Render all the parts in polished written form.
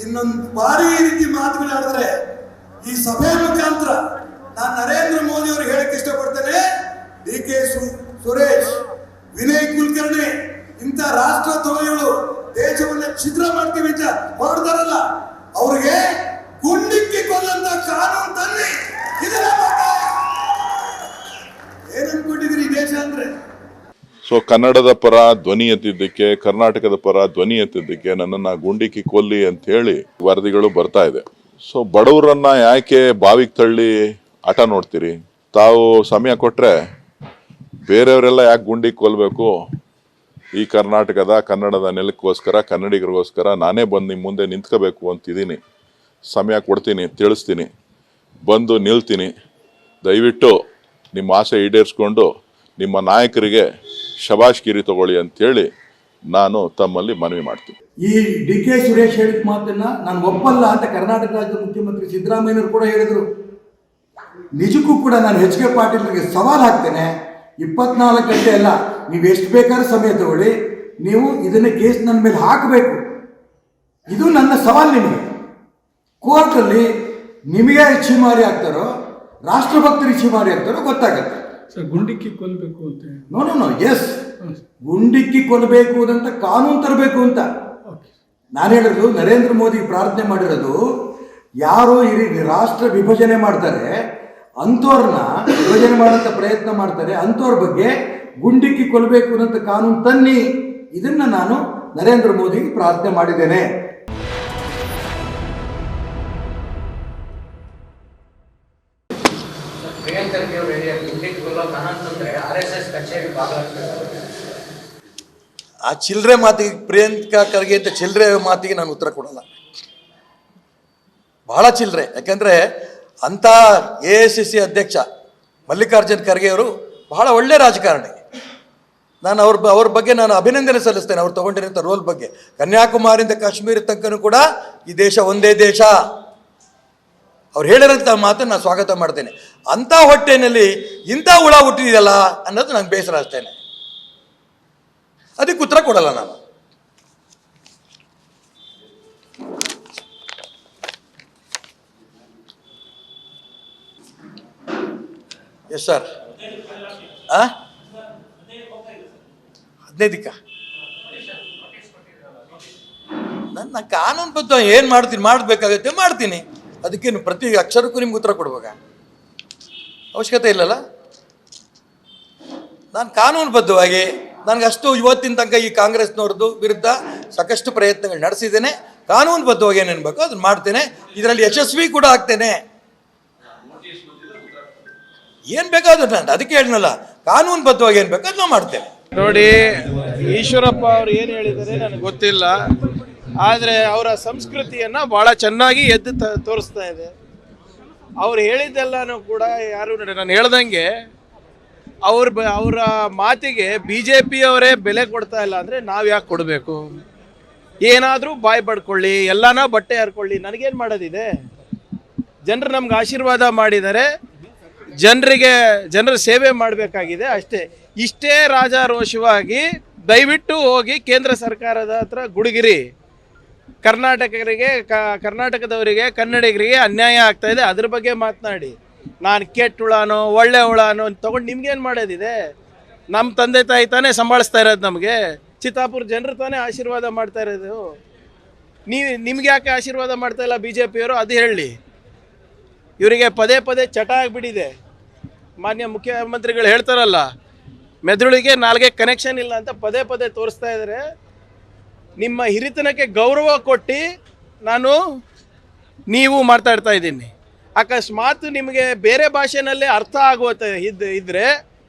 ಇನ್ನೊಂದು ಬಾರಿ ಈ ರೀತಿ ಮಾತುಗಳಾಡಿದ್ರೆ ಈ ಸಭೆ ಮುಖಾಂತರ ನಾನು ನರೇಂದ್ರ ಮೋದಿ ಅವರು ಹೇಳಕ್ಕೆ ಇಷ್ಟಪಡ್ತೇನೆ. ಡಿ.ಕೆ. ಸುರೇಶ್, ವಿನಯ್ ಕುಲಕರ್ಣಿ ಇಂಥ ರಾಷ್ಟ್ರ ದ್ರೋಹಿಗಳು ದೇಶವನ್ನ ಛಿದ್ರ ಮಾಡ್ತೀವಿ ಅಂತ ಹೊರಡ್ತಾರಲ್ಲ, ಅವ್ರಿಗೆ ಗುಂಡಿಕ್ಕಿ ಕೊಲ್ಲಂತ ಕಾನೂನು ತನ್ನಿ. ಏನ್ ಅನ್ಕೊಂಡಿದ್ರಿ ಈ ದೇಶ ಅಂದ್ರೆ? ಸೊ ಕನ್ನಡದ ಪರ ಧ್ವನಿ ಎತ್ತಿದ್ದಕ್ಕೆ, ಕರ್ನಾಟಕದ ಪರ ಧ್ವನಿ ಎತ್ತಿದ್ದಕ್ಕೆ ನನ್ನನ್ನ ಗುಂಡಿಕ್ಕಿ ಕೊಲ್ಲಿ ಅಂತ ಹೇಳಿ ವರದಿಗಳು ಬರ್ತಾ ಇದೆ. ಸೊ ಬಡವರನ್ನ ಯಾಕೆ ಬಾವಿಗೆ ತಳ್ಳಿ ಆಟ ನೋಡ್ತೀರಿ? ತಾವು ಸಮಯ ಕೊಟ್ರೆ ಬೇರೆಯವರೆಲ್ಲ ಯಾಕೆ ಗುಂಡಿ ಕೊಲ್ಬೇಕು? ಈ ಕನ್ನಡದ ನೆಲಕ್ಕೋಸ್ಕರ, ಕನ್ನಡಿಗರಿಗೋಸ್ಕರ ನಾನೇ ಬಂದು ನಿಮ್ಮ ಮುಂದೆ ನಿಂತ್ಕೋಬೇಕು ಅಂತಿದ್ದೀನಿ. ಸಮಯ ಕೊಡ್ತೀನಿ, ತಿಳಿಸ್ತೀನಿ, ಬಂದು ನಿಲ್ತೀನಿ. ದಯವಿಟ್ಟು ನಿಮ್ಮ ಆಸೆ ಈಡೇರಿಸ್ಕೊಂಡು ನಿಮ್ಮ ನಾಯಕರಿಗೆ ಶಬಾಷ್ಗಿರಿ ತಗೊಳ್ಳಿ ಅಂತೇಳಿ ನಾನು ತಮ್ಮಲ್ಲಿ ಮನವಿ ಮಾಡ್ತೀನಿ. ಈ ಡಿ.ಕೆ. ಸುರೇಶ್ ಹೇಳಿದ ಮಾತನ್ನ ನಾನು ಒಪ್ಪಲ್ಲ ಅಂತ ಕರ್ನಾಟಕ ರಾಜ್ಯದ ಮುಖ್ಯಮಂತ್ರಿ ಸಿದ್ದರಾಮಯ್ಯನವರು ಕೂಡ ಹೇಳಿದರು. ನಿಜಕ್ಕೂ ಕೂಡ ನಾನು ಎಚ್.ಕೆ. ಪಾಟೀಲ್ರಿಗೆ ಸವಾಲು ಹಾಕ್ತೇನೆ. 24 ಗಂಟೆ ಅಲ್ಲ, ನೀವು ಎಷ್ಟು ಬೇಕಾದ್ರೂ ಸಮಯ ತಗೊಳ್ಳಿ, ನೀವು ಇದನ್ನ ಕೇಸ್ ನನ್ನ ಮೇಲೆ ಹಾಕಬೇಕು. ಇದು ನನ್ನ ಸವಾಲು ನಿಮಗೆ. ಕೋರ್ಟಲ್ಲಿ ನಿಮಗೆ ಛೀಮಾರಿ ಆಗ್ತಾರೋ, ರಾಷ್ಟ್ರಭಕ್ತರಿಗೆ ಛೀಮಾರಿ ಆಗ್ತಾರೋ ಗೊತ್ತಾಗತ್ತೆ. ಗುಂಡಿಕ್ಕಿ ಕೊಲ್ಲಬೇಕು ಅಂತ ನೋ ಎಸ್, ಗುಂಡಿಕ್ಕಿ ಕೊಲ್ಲಬೇಕು ಅಂತ ಕಾನೂನು ತರಬೇಕು ಅಂತ ನಾನು ಹೇಳಿರೋದು. ನರೇಂದ್ರ ಮೋದಿ ಪ್ರಾರ್ಥನೆ ಮಾಡಿರೋದು, ಯಾರು ಈ ರಾಷ್ಟ್ರ ವಿಭಜನೆ ಮಾಡ್ತಾರೆ ಅಂಥವ್ರನ್ನ ವಿಭಜನೆ ಮಾಡೋಂಥ ಪ್ರಯತ್ನ ಮಾಡ್ತಾರೆ ಅಂಥವ್ರ ಬಗ್ಗೆ ಗುಂಡಿಕ್ಕಿ ಕೊಲ್ಲಬೇಕು ಅನ್ನೋಂಥ ಕಾನೂನು ತನ್ನಿ. ಇದನ್ನ ನಾನು ನರೇಂದ್ರ ಮೋದಿಗೆ ಪ್ರಾರ್ಥನೆ ಮಾಡಿದ್ದೇನೆ. ಆ ಚಿಲ್ಲರೆ ಮಾತಿಗೆ, ಪ್ರಿಯಾಂಕಾ ಖರ್ಗೆ ಅಂತ ಚಿಲ್ಲರೆ ಮಾತಿಗೆ ನಾನು ಉತ್ತರ ಕೊಡಲ್ಲ. ಬಹಳ ಚಿಲ್ಲರೆ. ಯಾಕಂದರೆ ಅಂಥ AICC ಅಧ್ಯಕ್ಷ ಮಲ್ಲಿಕಾರ್ಜುನ್ ಖರ್ಗೆ ಅವರು ಬಹಳ ಒಳ್ಳೆ ರಾಜಕಾರಣಿ. ನಾನು ಅವ್ರ ಬಗ್ಗೆ ನಾನು ಅಭಿನಂದನೆ ಸಲ್ಲಿಸ್ತೇನೆ. ಅವ್ರು ತೊಗೊಂಡಿರೋಂಥ ರೋಲ್ ಬಗ್ಗೆ. ಕನ್ಯಾಕುಮಾರಿಯಿಂದ ಕಾಶ್ಮೀರ ತನಕನೂ ಕೂಡ ಈ ದೇಶ ಒಂದೇ ದೇಶ. ಅವ್ರು ಹೇಳಿರೋಂಥ ಮಾತನ್ನು ನಾನು ಸ್ವಾಗತ ಮಾಡ್ತೇನೆ. ಅಂಥ ಹೊಟ್ಟೆನಲ್ಲಿ ಇಂಥ ಹುಳ ಹುಟ್ಟಿದೆಯಲ್ಲ ಅನ್ನೋದು ನಂಗೆ ಬೇಸರ ಅಷ್ಟೇನೆ. ಅದಕ್ಕೆ ಉತ್ತರ ಕೊಡಲ್ಲ ನಾನು. Yes sir. 15ಕ್ಕ ನನ್ನ ಕಾನೂನು ಬದ್ಧ ಏನು ಮಾಡಬೇಕಾಗುತ್ತೆ ಮಾಡ್ತೀನಿ. ಅದಕ್ಕೇನು ಪ್ರತಿ ಅಕ್ಷರಕ್ಕೂ ನಿಮ್ಗೆ ಉತ್ತರ ಕೊಡ್ಬೇಕಾ? ಅವಶ್ಯಕತೆ ಇಲ್ಲಲ್ಲ. ನಾನು ಕಾನೂನುಬದ್ಧವಾಗಿ ನನಗಷ್ಟು ಇವತ್ತಿನ ತನಕ ಈ ಕಾಂಗ್ರೆಸ್ನವ್ರದ್ದು ವಿರುದ್ಧ ಸಾಕಷ್ಟು ಪ್ರಯತ್ನಗಳು ನಡೆಸಿದ್ದೇನೆ. ಕಾನೂನುಬದ್ಧವಾಗಿ ಏನೇನು ಬೇಕೋ ಅದನ್ನು ಮಾಡ್ತೇನೆ. ಇದರಲ್ಲಿ ಯಶಸ್ವಿ ಕೂಡ ಆಗ್ತೇನೆ. ಏನು ಬೇಕಾದ್ರೂ ನಾನು ಅದಕ್ಕೆ ಹೇಳಿದ್ನಲ್ಲ, ಕಾನೂನುಬದ್ಧವಾಗಿ ಏನು ಬೇಕೋ ಅದನ್ನ ಮಾಡ್ತೇನೆ. ನೋಡಿ, ಈಶ್ವರಪ್ಪ ಅವ್ರು ಏನು ಹೇಳಿದ್ದಾರೆ ನನಗೆ ಗೊತ್ತಿಲ್ಲ. ಆದರೆ ಅವರ ಸಂಸ್ಕೃತಿಯನ್ನು ಭಾಳ ಚೆನ್ನಾಗಿ ಎದ್ದು ತೋರಿಸ್ತಾ ಇದೆ. ಅವ್ರು ಹೇಳಿದ್ದೆಲ್ಲನೂ ಕೂಡ ಯಾರು ನಾನು ಹೇಳ್ದಂಗೆ ಅವರ ಮಾತಿಗೆ BJP-ಅವರೇ ಬೆಲೆ ಕೊಡ್ತಾ ಇಲ್ಲ ಅಂದರೆ ನಾವು ಯಾಕೆ ಕೊಡಬೇಕು? ಏನಾದರೂ ಬಾಯಿ ಪಡ್ಕೊಳ್ಳಿ, ಎಲ್ಲನ ಬಟ್ಟೆ ಹರ್ಕೊಳ್ಳಿ, ನನಗೇನು ಮಾಡೋದಿದೆ? ಜನರು ನಮ್ಗೆ ಆಶೀರ್ವಾದ ಮಾಡಿದ್ದಾರೆ. ಜನರ ಸೇವೆ ಮಾಡಬೇಕಾಗಿದೆ ಅಷ್ಟೇ. ಇಷ್ಟೇ ರಾಜಾರೋಷವಾಗಿ ದಯವಿಟ್ಟು ಹೋಗಿ ಕೇಂದ್ರ ಸರ್ಕಾರದ ಹತ್ರ ಗುಡುಗಿರಿ. ಕರ್ನಾಟಕದವರಿಗೆ, ಕನ್ನಡಿಗರಿಗೆ ಅನ್ಯಾಯ ಆಗ್ತಾ ಇದೆ, ಅದ್ರ ಬಗ್ಗೆ ಮಾತನಾಡಿ. ನಾನು ಕೆಟ್ಟ ಹುಳನೋ ಒಳ್ಳೆ ಹುಳನೋ ತೊಗೊಂಡು ನಿಮ್ಗೇನು ಮಾಡೋದಿದೆ? ನಮ್ಮ ತಂದೆ ತಾಯಿ ತಾನೇ ಸಂಭಾಳಿಸ್ತಾ ಇರೋದು. ನಮಗೆ ಚಿತ್ತಾಪುರ ಜನರು ತಾನೇ ಆಶೀರ್ವಾದ ಮಾಡ್ತಾ ಇರೋದು. ನಿಮ್ಗೆ ಯಾಕೆ ಆಶೀರ್ವಾದ ಮಾಡ್ತಾ ಇಲ್ಲ BJP-ಯವರು? ಅದು ಹೇಳಿ. ಇವರಿಗೆ ಪದೇ ಪದೇ ಚಟ ಆಗಿಬಿಟ್ಟಿದೆ. ಮಾನ್ಯ ಮುಖ್ಯಮಂತ್ರಿಗಳು ಹೇಳ್ತಾರಲ್ಲ, ಮೆದುಳಿಗೆ ನಾಲ್ಗೆ ಕನೆಕ್ಷನ್ ಇಲ್ಲ ಅಂತ ಪದೇ ಪದೇ ತೋರಿಸ್ತಾ ಇದ್ದಾರೆ. ನಿಮ್ಮ ಹಿರಿತನಕ್ಕೆ ಗೌರವ ಕೊಟ್ಟು ನೀವು ಮಾತಾಡ್ತಾ ಇದ್ದೀನಿ. ಅಕಸ್ಮಾತ್ ನಿಮಗೆ ಬೇರೆ ಭಾಷೆನಲ್ಲೇ ಅರ್ಥ ಇದ್ದರೆ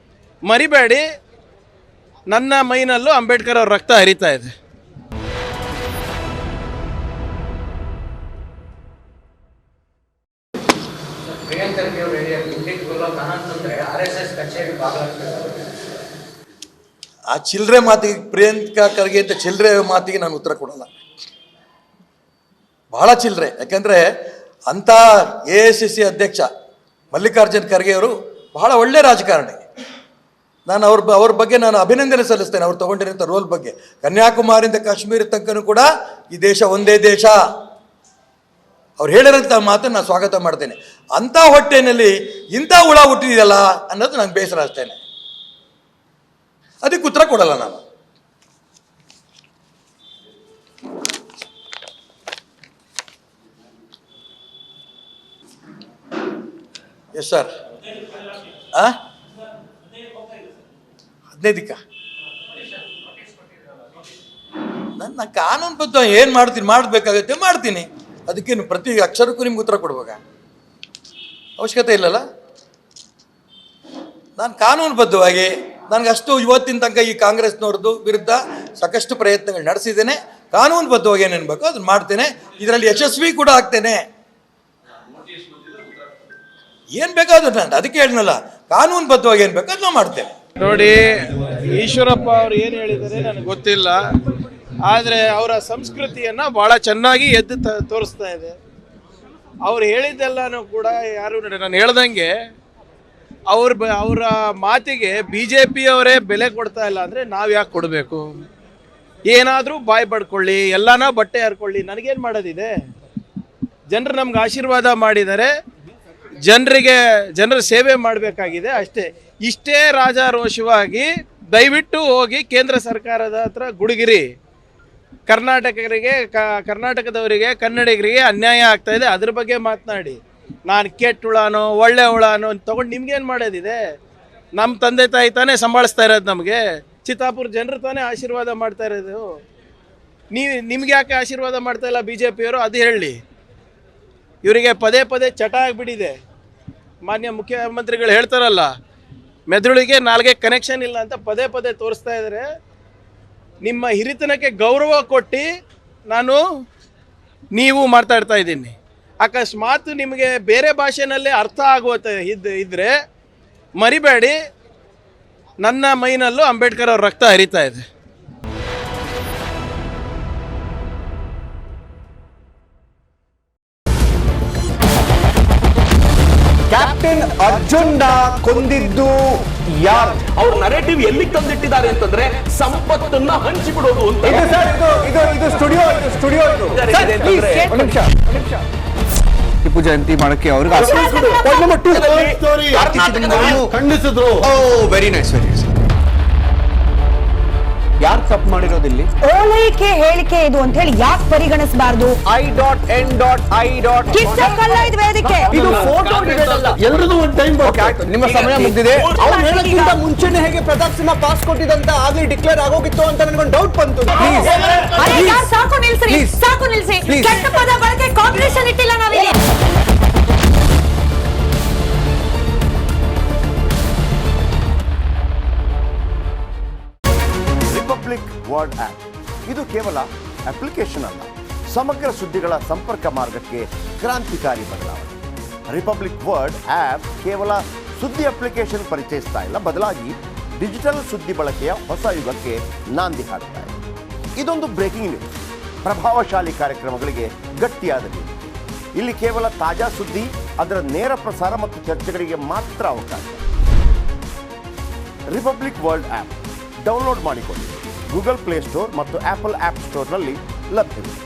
ಮರಿಬೇಡಿ, ನನ್ನ ಮೈನಲ್ಲೂ ಅಂಬೇಡ್ಕರ್ ಅವ್ರ ರಕ್ತ ಹರಿತಾ ಇದೆ. ಆ ಚಿಲ್ಲರೆ ಮಾತಿಗೆ, ಪ್ರಿಯಾಂಕಾ ಖರ್ಗೆ ಅಂತ ಚಿಲ್ಲರೆ ಮಾತಿಗೆ ನಾನು ಉತ್ತರ ಕೊಡಲ್ಲ. ಬಹಳ ಚಿಲ್ಲರೆ. ಯಾಕಂದರೆ ಅಂಥ AICC ಅಧ್ಯಕ್ಷ ಮಲ್ಲಿಕಾರ್ಜುನ್ ಖರ್ಗೆ ಅವರು ಬಹಳ ಒಳ್ಳೆ ರಾಜಕಾರಣಿ. ನಾನು ಅವ್ರ ಬಗ್ಗೆ ನಾನು ಅಭಿನಂದನೆ ಸಲ್ಲಿಸ್ತೇನೆ. ಅವ್ರು ತೊಗೊಂಡಿರೋಂಥ ರೋಲ್ ಬಗ್ಗೆ. ಕನ್ಯಾಕುಮಾರಿಯಿಂದ ಕಾಶ್ಮೀರ ತನಕನೂ ಕೂಡ ಈ ದೇಶ ಒಂದೇ ದೇಶ. ಅವ್ರು ಹೇಳಿರೋಂಥ ಮಾತನ್ನು ನಾನು ಸ್ವಾಗತ ಮಾಡ್ತೇನೆ. ಅಂಥ ಹೊಟ್ಟೆನಲ್ಲಿ ಇಂಥ ಹುಳ ಹುಟ್ಟಿದೆಯಲ್ಲ ಅನ್ನೋದು ನಂಗೆ ಬೇಸರ ಅಷ್ಟೇನೆ. ಅದಕ್ಕೆ ಉತ್ತರ ಕೊಡಲ್ಲ ನಾನು. Yes sir. 15ಕ್ಕ ನನ್ನ ಕಾನೂನು ಬದ್ಧ ಏನು ಮಾಡಬೇಕಾಗತ್ತೆ ಮಾಡ್ತೀನಿ. ಅದಕ್ಕೇನು ಪ್ರತಿ ಅಕ್ಷರಕ್ಕೂ ನಿಮ್ಗೆ ಉತ್ತರ ಕೊಡ್ಬೇಕಾ? ಅವಶ್ಯಕತೆ ಇಲ್ಲಲ್ಲ. ನಾನು ಕಾನೂನುಬದ್ಧವಾಗಿ ನನಗಷ್ಟು ಇವತ್ತಿನ ತನಕ ಈ ಕಾಂಗ್ರೆಸ್ನವ್ರದ್ದು ವಿರುದ್ಧ ಸಾಕಷ್ಟು ಪ್ರಯತ್ನಗಳು ನಡೆಸಿದ್ದೇನೆ. ಕಾನೂನುಬದ್ಧವಾಗಿ ಏನೇನು ಬೇಕೋ ಅದನ್ನು ಮಾಡ್ತೇನೆ. ಇದರಲ್ಲಿ ಯಶಸ್ವಿ ಕೂಡ ಆಗ್ತೇನೆ. ಏನು ಬೇಕಾದ್ರೂ ನಾನು ಅದಕ್ಕೆ ಹೇಳಿದ್ನಲ್ಲ, ಕಾನೂನುಬದ್ಧವಾಗಿ ಏನು ಬೇಕೋ ಅದನ್ನ ಮಾಡ್ತೇನೆ. ನೋಡಿ, ಈಶ್ವರಪ್ಪ ಅವ್ರು ಏನು ಹೇಳಿದ್ದಾರೆ ನನಗೆ ಗೊತ್ತಿಲ್ಲ, ಆದರೆ ಅವರ ಸಂಸ್ಕೃತಿಯನ್ನು ಭಾಳ ಚೆನ್ನಾಗಿ ಎದ್ದು ತೋರಿಸ್ತಾ ಇದೆ. ಅವ್ರು ಹೇಳಿದ್ದೆಲ್ಲನೂ ಕೂಡ ಯಾರು ನಾನು ಹೇಳ್ದಂಗೆ ಅವರ ಮಾತಿಗೆ BJP ಅವರೇ ಬೆಲೆ ಕೊಡ್ತಾ ಇಲ್ಲ ಅಂದರೆ ನಾವು ಯಾಕೆ ಕೊಡಬೇಕು? ಏನಾದರೂ ಬಾಯಿ ಪಡ್ಕೊಳ್ಳಿ, ಎಲ್ಲಾನ ಬಟ್ಟೆ ಹರ್ಕೊಳ್ಳಿ, ನನಗೇನು ಮಾಡೋದಿದೆ? ಜನರು ನಮ್ಗೆ ಆಶೀರ್ವಾದ ಮಾಡಿದ್ದಾರೆ, ಜನರ ಸೇವೆ ಮಾಡಬೇಕಾಗಿದೆ ಅಷ್ಟೇ. ಇಷ್ಟೇ ರಾಜಾರೋಷವಾಗಿ ದಯವಿಟ್ಟು ಹೋಗಿ ಕೇಂದ್ರ ಸರ್ಕಾರದ ಹತ್ರ ಗುಡುಗಿರಿ. ಕರ್ನಾಟಕದವರಿಗೆ ಕನ್ನಡಿಗರಿಗೆ ಅನ್ಯಾಯ ಆಗ್ತಾ ಇದೆ, ಅದ್ರ ಬಗ್ಗೆ ಮಾತನಾಡಿ. ನಾನು ಕೆಟ್ಟ ಹುಳನೋ ಒಳ್ಳೆ ಹುಳನೋ ತೊಗೊಂಡು ನಿಮ್ಗೇನು ಮಾಡೋದಿದೆ? ನಮ್ಮ ತಂದೆ ತಾಯಿ ತಾನೇ ಸಂಭಾಳಿಸ್ತಾ ಇರೋದು, ನಮಗೆ ಚಿತ್ತಾಪುರ ಜನರು ತಾನೇ ಆಶೀರ್ವಾದ ಮಾಡ್ತಾ ಇರೋದು. ನಿಮ್ಗೆ ಯಾಕೆ ಆಶೀರ್ವಾದ ಮಾಡ್ತಾ ಇಲ್ಲ BJP ಅವರು? ಅದು ಹೇಳಿ. ಇವರಿಗೆ ಪದೇ ಪದೇ ಚಟ ಆಗಿಬಿಟ್ಟಿದೆ. ಮಾನ್ಯ ಮುಖ್ಯಮಂತ್ರಿಗಳು ಹೇಳ್ತಾರಲ್ಲ, ಮೆದುಳಿಗೆ ನಾಲ್ಗೆ ಕನೆಕ್ಷನ್ ಇಲ್ಲ ಅಂತ ಪದೇ ಪದೇ ತೋರಿಸ್ತಾ ಇದ್ದಾರೆ. ನಿಮ್ಮ ಹಿರಿತನಕ್ಕೆ ಗೌರವ ಕೊಟ್ಟು ನೀವು ಮಾತಾಡ್ತಾ ಇದ್ದೀನಿ. ಅಕಸ್ಮಾತ್ ನಿಮಗೆ ಬೇರೆ ಭಾಷೆನಲ್ಲೇ ಅರ್ಥ ಆಗುವಂತೆ ಇದ್ದರೆ ಮರಿಬೇಡಿ, ನನ್ನ ಮೈನಲ್ಲೂ ಅಂಬೇಡ್ಕರ್ ಅವ್ರ ರಕ್ತ ಹರಿತಾ ಇದೆ. ಕ್ಯಾಪ್ಟನ್ ಅರ್ಜುನ್ ಕೊಂದಿದ್ದು ಯಾರು? ಅವ್ರ ನರೇಟಿವ್ ಎಲ್ಲಿಗೆ ತಂದಿಟ್ಟಿದ್ದಾರೆ ಅಂತಂದ್ರೆ ಸಂಪತ್ತನ್ನ ಹಂಚಿಬಿಡೋದು ಅಂತ. ಇದು ಸ್ಟುಡಿಯೋ ಟಿಪ್ಪು ಜಯಂತಿ ಮಾಡಕ್ಕೆ ಅವ್ರಿಗೆ ಖಂಡಿಸಿದ್ರು. Very nice. ಯಾರು ತಪ್ಪು ಮಾಡಿರೋದಿಲ್ಲಿ? ಓಲೈಕೆ ಹೇಳಿಕೆ ಇದು ಅಂತ ಹೇಳಿ ಯಾಕೆ ಪರಿಗಣಿಸಬಾರದು? ವೇದಿಕೆ ಇದು ಫೋಟೋ ಎಲ್ರಿಗೂ ಒಂದು ಟೈಮ್. ನಿಮ್ಮ ಸಮಯ ಮುಗಿದಿದೆ. ಅವ್ರು ಹೇಳಕ್ಕಿಂತ ಮುಂಚೆನೆ ಹೇಗೆ ಪ್ರತಾಪ್ ಸಿಂಹ ಪಾಸ್ ಕೊಟ್ಟಿದಂತ ಆಗ್ಲಿ ಡಿಕ್ಲೇರ್ ಆಗೋಗಿತ್ತು ಅಂತ ನನಗೊಂದು ಡೌಟ್ ಬಂತು. ಸಾಕು ನಿಲ್ಸಿ. ಕೆಟ್ಟ ಪದ ಬಳಕೆ ಕಾಂಪಿಟೇಷನ್ ಇಟ್ಟಿಲ್ಲ ನಾವಿಲ್ಲಿ. ರಿಪಬ್ಲಿಕ್ ವರ್ಡ್ ಆಪ್ ಇದು ಕೇವಲ ಅಪ್ಲಿಕೇಶನ್ ಅಲ್ಲ, ಸಮಗ್ರ ಸುದ್ದಿಗಳ ಸಂಪರ್ಕ ಮಾರ್ಗಕ್ಕೆ ಕ್ರಾಂತಿಕಾರಿ ಬದಲಾವಣೆ. ರಿಪಬ್ಲಿಕ್ ವರ್ಡ್ ಆಪ್ ಕೇವಲ ಸುದ್ದಿ ಅಪ್ಲಿಕೇಶನ್ ಪರಿಚಯಿಸ್ತಾ ಇಲ್ಲ, ಬದಲಾಗಿ ಡಿಜಿಟಲ್ ಸುದ್ದಿ ಬಳಕೆಯ ಹೊಸ ಯುಗಕ್ಕೆ ನಾಂದಿ ಹಾಡ್ತಾ ಇದೆ. ಇದೊಂದು ಬ್ರೇಕಿಂಗ್ ನ್ಯೂಸ್, ಪ್ರಭಾವಶಾಲಿ ಕಾರ್ಯಕ್ರಮಗಳಿಗೆ ಗಟ್ಟಿಯಾದ ನ್ಯೂಸ್. ಇಲ್ಲಿ ಕೇವಲ ತಾಜಾ ಸುದ್ದಿ, ಅದರ ನೇರ ಪ್ರಸಾರ ಮತ್ತು ಚರ್ಚೆಗಳಿಗೆ ಮಾತ್ರ ಅವಕಾಶ. ರಿಪಬ್ಲಿಕ್ ವರ್ಲ್ಡ್ ಆಪ್ ಡೌನ್ಲೋಡ್ ಮಾಡಿಕೊಳ್ಳಿ. ಗೂಗಲ್ ಪ್ಲೇ ಸ್ಟೋರ್ ಮತ್ತು ಆಪಲ್ ಆಪ್ ಸ್ಟೋರ್ನಲ್ಲಿ ಲಭ್ಯವಿದೆ.